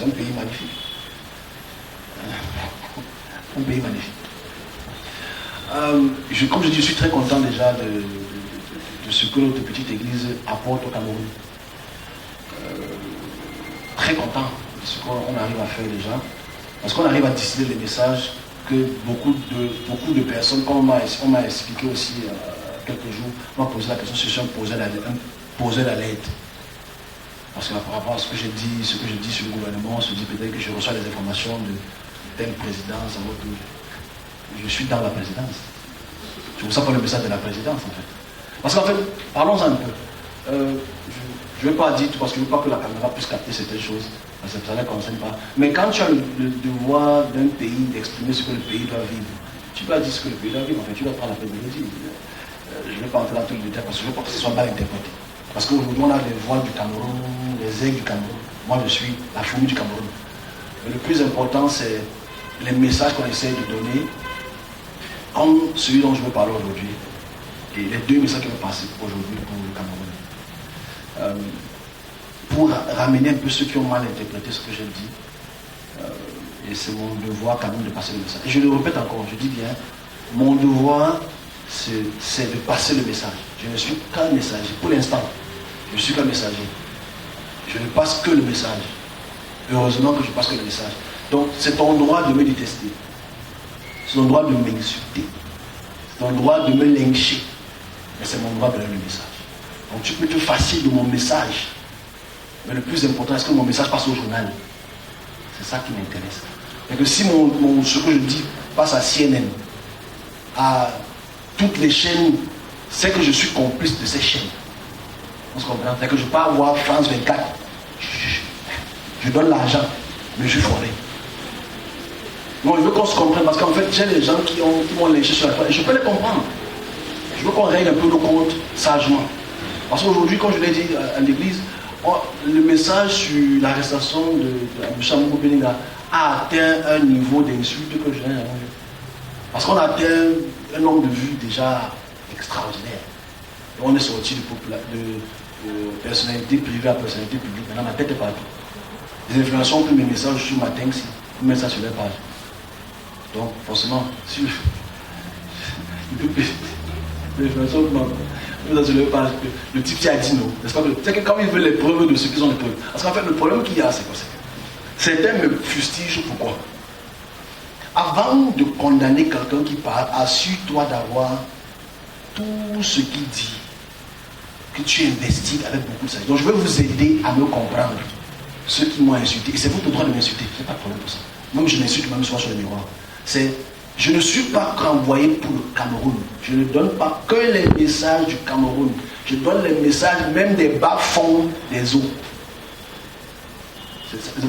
C'est un pays magnifique. Un pays magnifique. Comme je dis, je suis très content déjà de ce que notre petite église apporte au Cameroun. Très content de ce qu'on arrive à faire déjà. Parce qu'on arrive à distiller les messages que beaucoup de personnes, comme on m'a expliqué aussi quelques jours, m'ont posé la question, si on posait la lettre. Parce que par rapport à ce que je dis sur le gouvernement, on se dit peut-être que je reçois des informations de telle présidence, je suis dans la présidence. Je ne reçois pas le message de la présidence en fait. Parce qu'en fait, parlons-en un peu. Je ne vais pas dire tout parce que je ne veux pas que la caméra puisse capter certaines choses, parce que ça ne les concerne pas. Mais quand tu as le devoir d'un pays d'exprimer ce que le pays doit vivre, tu dois dire ce que le pays doit vivre, en fait, tu dois prendre la peine de le dire. Je ne vais pas entrer dans tous les détails parce que je ne veux pas que ce soit mal interprété. Parce qu'aujourd'hui, on a les voix du Cameroun, les aigles du Cameroun. Moi, je suis la fourmi du Cameroun. Mais le plus important, c'est les messages qu'on essaie de donner, comme celui dont je veux parler aujourd'hui, et les deux messages qui vont passer aujourd'hui pour le Cameroun. Pour ramener un peu ceux qui ont mal interprété ce que j'ai dit, et c'est mon devoir quand même de passer le message. Et je le répète encore, je dis bien, mon devoir, c'est de passer le message. Je ne suis qu'un messager. Pour l'instant, je suis qu'un messager. Je ne passe que le message. Heureusement que je passe que le message. Donc, c'est ton droit de me détester. C'est ton droit de m'insulter. C'est ton droit de me lyncher. Mais c'est mon droit de donner le message. Donc, tu peux te fâcher de mon message. Mais le plus important, est-ce que mon message passe au journal? C'est ça qui m'intéresse. Et que si ce que je dis passe à CNN, à toutes les chaînes, c'est que je suis complice de ces chaînes. On se comprend. C'est que je ne peux pas avoir France 24. Je donne l'argent, mais je suis foré. Non, je veux qu'on se comprenne parce qu'en fait, j'ai des gens qui m'ont lynché sur la toile et je peux les comprendre. Je veux qu'on règle un peu nos comptes sagement. Parce qu'aujourd'hui, comme je l'ai dit à l'église, le message sur l'arrestation de M. Amougou Beninga a atteint un niveau d'insulte que je n'ai jamais vu. Parce qu'on a atteint un nombre de vues déjà extraordinaire. Et on est sorti de personnalité privée à personnalité publique. Maintenant, ma tête est partout. Les influenceurs ont pris mes messages sur ma tank, ils mettent ça sur leur page. Donc, forcément, si les influenceurs mettent ça sur leur page, le type qui a dit non. C'est que quand ils veulent les preuves de ce qu'ils ont les preuves. Parce qu'en fait, le problème qu'il y a, c'est quoi? Certains me fustigent. Pourquoi? Avant de condamner quelqu'un qui parle, assure-toi d'avoir tout ce qu'il dit, que tu investis avec beaucoup de sérieux. Donc je vais vous aider à me comprendre. Ceux qui m'ont insulté, et c'est votre droit de m'insulter, je n'ai pas de problème pour ça. Même je m'insulte même soir sur le miroir. Je ne suis pas renvoyé pour le Cameroun. Je ne donne pas que les messages du Cameroun. Je donne les messages même des bas-fonds des eaux.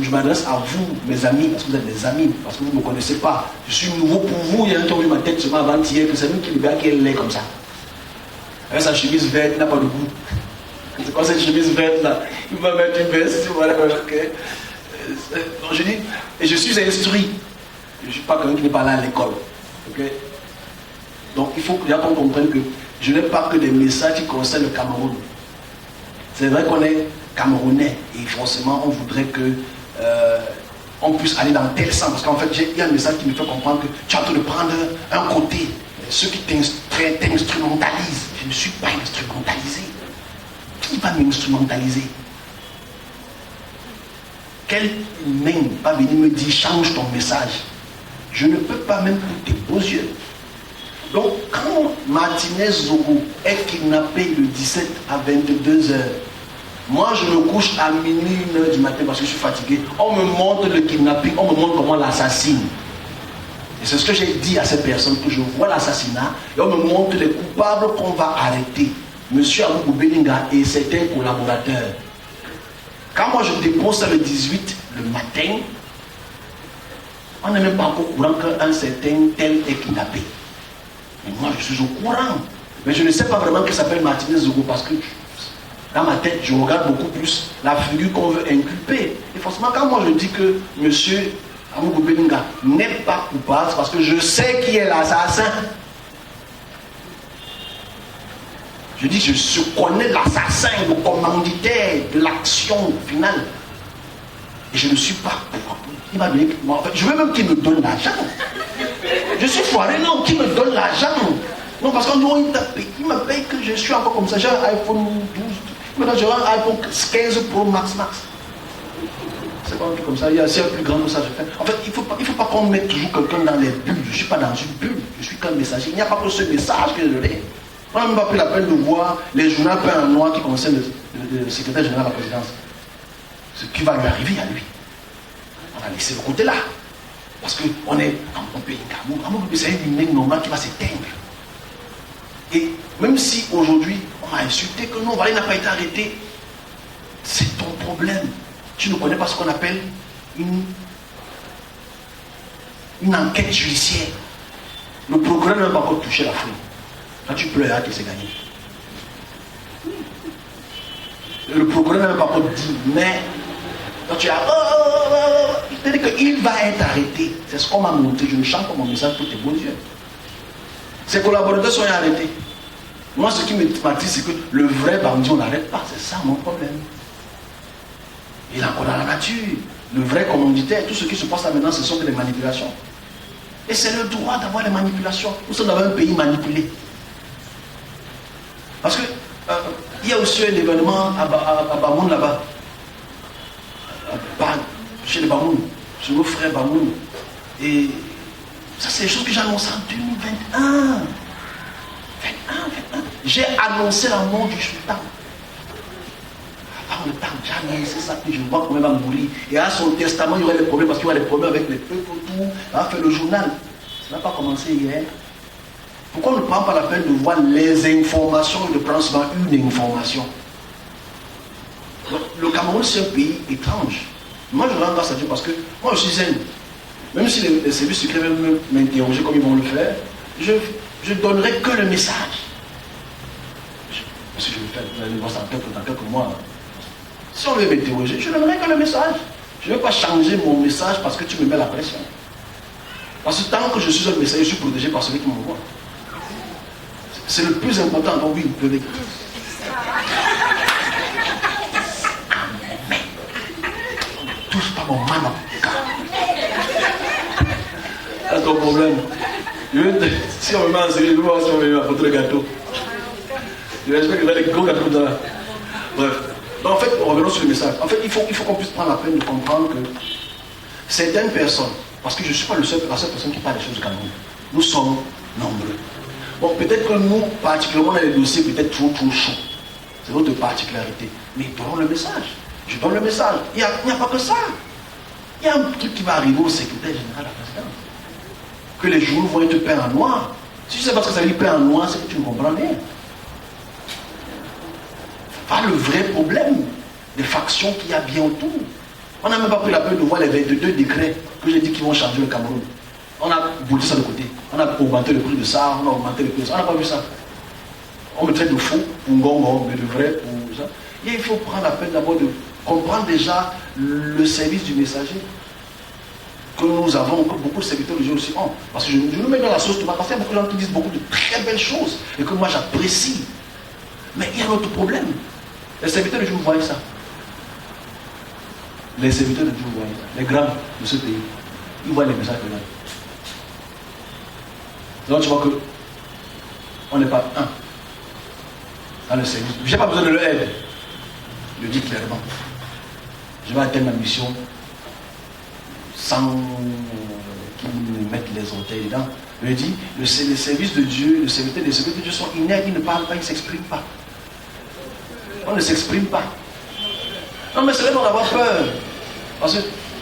Je m'adresse à vous, mes amis, parce que vous êtes des amis, parce que vous ne me connaissez pas. Je suis nouveau pour vous. Il y a un qui a vu ma tête seulement avant-hier, que c'est lui qui le gars qui est laid comme ça. Avec sa chemise verte, il n'a pas de goût. C'est quoi cette chemise verte là? Il va mettre une veste, voilà, ok. Donc je dis, et je suis instruit. Je ne suis pas quelqu'un qui n'est pas là à l'école. Okay? Donc il faut qu'on comprenne que je n'ai pas que des messages qui concernent le Cameroun. C'est vrai qu'on est Camerounais et forcément on voudrait que on puisse aller dans tel sens. Parce qu'en fait, il y a un message qui me fait comprendre que tu es en train de prendre un côté. Ceux qui t'instrumentalisent. Je ne suis pas instrumentalisé. Qui va m'instrumentaliser? Quelle main va venir me dire change ton message? Je ne peux pas même pour tes beaux yeux. Donc quand Martinez Zogo est kidnappé le 17 à 22h, moi je me couche à minuit, 1h du matin parce que je suis fatigué. On me montre le kidnapping, on me montre comment on l'assassine. Et c'est ce que j'ai dit à ces personnes, que je vois l'assassinat et on me montre les coupables qu'on va arrêter. Monsieur Amougou Beninga et certains collaborateurs. Quand moi je dépose le 18 le matin, on n'est même pas encore au courant qu'un certain tel est kidnappé. Mais moi je suis au courant. Mais je ne sais pas vraiment qu'il s'appelle Martinez Zogo parce que dans ma tête je regarde beaucoup plus la figure qu'on veut inculper. Et forcément quand moi je dis que monsieur Amougou Beninga n'est pas coupable, c'est parce que je sais qui est l'assassin. Je dis, je connais l'assassin, le commanditaire de l'action finale. Et je ne suis pas pour. Il m'a donné. En fait, je veux même qu'il me donne l'argent. Je suis foiré, non, qu'il me donne l'argent. Non, parce qu'en gros, il me paye que je suis encore comme ça. J'ai un iPhone 12. Maintenant, j'ai un iPhone 15 Pro Max. C'est pas un truc comme ça. Il y a un plus grand que ça. En fait, il ne faut pas qu'on mette toujours quelqu'un dans les bulles. Je ne suis pas dans une bulle. Je suis qu'un messager. Il n'y a pas que ce message que je donné. On n'a même pas pris la peine de voir les journaux peints en noir qui concernent le secrétaire général de la présidence. Ce qui va lui arriver à lui. On a laissé le côté là. Parce qu'on est en pays Cameroun. C'est une lumière normale qui va s'éteindre. Et même si aujourd'hui on m'a insulté que non, Valé n'a pas été arrêté, c'est ton problème. Tu ne connais pas ce qu'on appelle une enquête judiciaire. Le procureur n'a pas encore touché la fouille. Quand tu pleuras, que c'est gagné. Le procureur n'a pas encore dit, mais quand tu as c'est-à-dire qu'il va être arrêté. C'est ce qu'on m'a montré. Je ne chante pas mon message pour tes beaux yeux. Ses collaborateurs sont arrêtés. Moi, ce qui m'attriste, c'est que le vrai bandit, on n'arrête pas. C'est ça mon problème. Il est encore dans la nature. Le vrai commanditaire, tout ce qui se passe là maintenant, ce sont que des manipulations. Et c'est le droit d'avoir les manipulations. Nous sommes dans un pays manipulé. Parce que il y a aussi un événement à Bamoun là-bas. Chez les Bamoun, chez nos frères Bamoun. Et ça, c'est des choses que j'ai annoncées en 2021. J'ai annoncé la mort du sultan. Avant le temps, j'ai annoncé ça, puis je vois comment il va mourir. Et à son testament, il y aurait des problèmes, parce qu'il y aurait des problèmes avec les peuples, tout. Il va faire le journal. Ça n'a pas commencé hier. Pourquoi on ne prend pas la peine de voir les informations et de prendre seulement une information? Le Cameroun, c'est un pays étrange. Moi, je rends grâce à Dieu parce que moi, je suis zen. Même si les services secrets veulent m'interroger comme ils vont le faire, je donnerai que le message. Parce que je vais faire dans quelques mois. Si on veut m'interroger, je ne donnerai que le message. Je ne vais pas changer mon message parce que tu me mets la pression. Parce que tant que je suis un message, je suis protégé par celui qui m'envoie. C'est le plus important. Donc oui, vous pouvez. Touche pas mon maman. C'est ton problème. Si on me met en série, je vais voir si on me met à porter le gâteau. J'espère qu'il y a des gros gâteaux dans là. Bref. Donc en fait, revenons sur le message. En fait, il faut qu'on puisse prendre la peine de comprendre que certaines personnes, parce que je ne suis pas la seule personne qui parle des choses du Cameroun, nous sommes nombreux. Bon, peut-être que nous, particulièrement dans les dossiers, peut-être trop chauds. C'est notre particularité. Mais donnons le message. Je donne le message. Il n'y a pas que ça. Il y a un truc qui va arriver au secrétaire général de la présidence. Que les journaux vont être peints en noir. Si tu ne sais pas ce que ça veut dire peint en noir, c'est que tu ne comprends rien. Pas le vrai problème des factions qu'il y a bien autour. On n'a même pas pris la peine de voir les 22 décrets que j'ai dit qu'ils vont changer le Cameroun. On a bouté ça de côté. On a augmenté le prix de ça, on a augmenté le prix de ça. On n'a pas vu ça. On me traite de faux, pour ngongo, mais de vrai, pour ça. Et il faut prendre la peine d'abord de comprendre déjà le service du messager que nous avons, que beaucoup de serviteurs de Dieu aussi ont. Parce que je nous mets dans la sauce tomate, parce qu'il y a beaucoup de gens qui disent beaucoup de très belles choses et que moi j'apprécie. Mais il y a un autre problème. Les serviteurs de Dieu, vous voyez ça. Les serviteurs de Dieu, vous voyez ça. Les grands de ce pays, ils voient les messages de l'homme. Donc tu vois que on n'est pas un dans le service. Je n'ai pas besoin de leur aide. Je le dis clairement. Je vais atteindre ma mission sans qu'ils me mettent les orteils dedans. Je le dis, les services de Dieu, les serviteurs de Dieu sont inertes, ils ne parlent pas, ils ne s'expriment pas. On ne s'exprime pas. Non mais c'est là d'en avoir peur. Parce que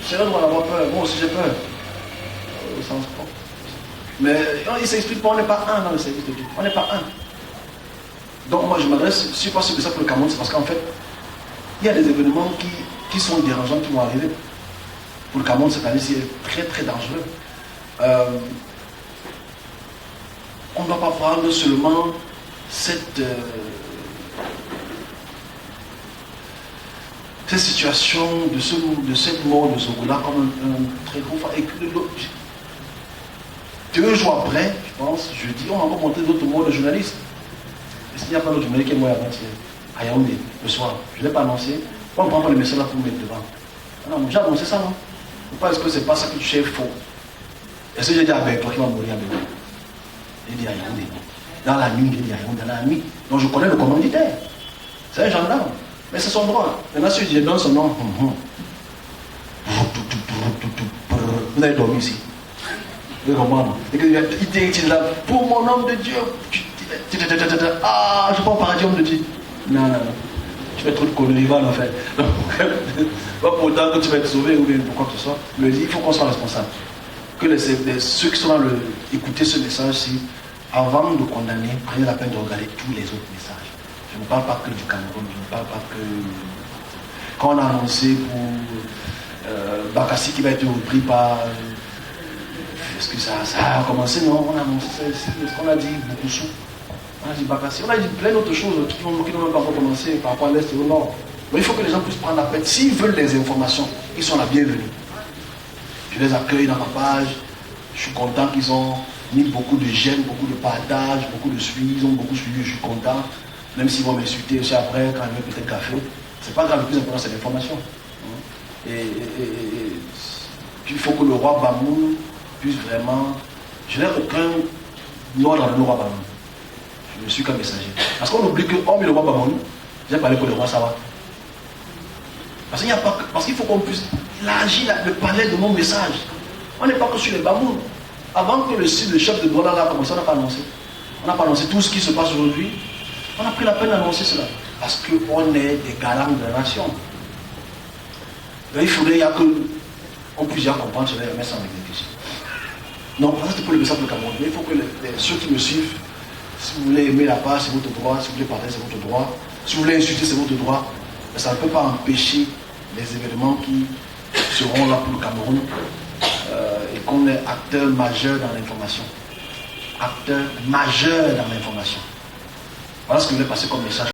c'est là d'en avoir peur. Moi aussi j'ai peur. Au sens propre. Mais il ne s'exprime pas, on n'est pas un dans le service de Dieu. On n'est pas un. Donc moi je m'adresse, je ne suis pas sûr que ça pour le Cameroun, c'est parce qu'en fait, il y a des événements qui sont dérangeants, qui vont arriver. Pour le Cameroun, cette année, c'est très très dangereux. On ne doit pas prendre seulement cette situation de cette mort de Zogola comme un très gros fait. Et que 2 jours après, je pense, jeudi, on va encore monter d'autres morts de journalistes. Est-ce qu'il n'y a pas d'autres journalistes qui est mort avant-hier à Yaoundé, le soir? Je ne l'ai pas annoncé. On ne prend pas le message là pour me mettre devant. Non, j'ai annoncé ça, non? Pourquoi est-ce que c'est pas ça que tu sais faux? Est-ce que j'ai dit à Ben, toi qui vas mourir à Ben? J'ai dit à Yaoundé. Dans la nuit, j'ai dit à Yaoundé, dans la nuit. Donc je connais le commanditaire. C'est un gendarme. Mais c'est son droit. Maintenant, si je donne son nom, vous allez dormir ici. Vous comprenez? Il est là, pour mon homme de Dieu. Ah, je prends paradis, homme de Dieu. Non, non, non. Tu fais trop de conneries, va en fait. Pas pour autant que tu vas être sauvé ou bien pour quoi que ce soit. Mais il faut qu'on soit responsable. Que ceux qui sont dans le. Écoutez ce message-ci, avant de condamner, prenez la peine de regarder tous les autres messages. Je ne parle pas que du Cameroun, je ne parle pas que. Quand on a annoncé pour Bakassi qui va être repris par. Est-ce que ça a commencé? Non, on a annoncé ça ici. Est-ce qu'on a dit beaucoup sous? On a dit Bakassi. On a dit plein d'autres choses qui n'ont même pas encore commencé par rapport à l'Est et au Nord. Mais il faut que les gens puissent prendre la peine. S'ils veulent des informations, ils sont la bienvenue. Je les accueille dans ma page. Je suis content qu'ils ont mis beaucoup de j'aime, beaucoup de partage, beaucoup de suivi. Ils ont beaucoup suivi, je suis content. Même s'ils vont m'insulter aussi après, quand je vais peut-être café. C'est pas grave, le plus important c'est l'information. Et il faut que le roi Bamoun puisse vraiment. Je n'ai aucun ordre dans le roi Bamoun. Je ne suis qu'un messager. Parce qu'on oublie que, hormis le roi Bamoun, j'ai parlé pour le roi Sawa. Parce qu'il faut qu'on puisse élargir le palais de mon message. On n'est pas que sur les Bamoun. Avant que le chef de Douala a commencé, on n'a pas annoncé. On n'a pas annoncé tout ce qui se passe aujourd'hui. On a pris la peine d'annoncer cela. Parce qu'on est des garants de la nation. Mais il faudrait qu'on puisse bien comprendre, je vais mettre ça en exécution. Non, ça c'est pour le message du Cameroun. Mais il faut que ceux qui me suivent, si vous voulez aimer la page, c'est votre droit. Si vous voulez partager, c'est votre droit. Si vous voulez insulter, c'est votre droit. Mais ça ne peut pas empêcher les événements qui seront là pour le Cameroun et qu'on est acteur majeur dans l'information. Acteur majeur dans l'information. Voilà ce que je vais passer comme message.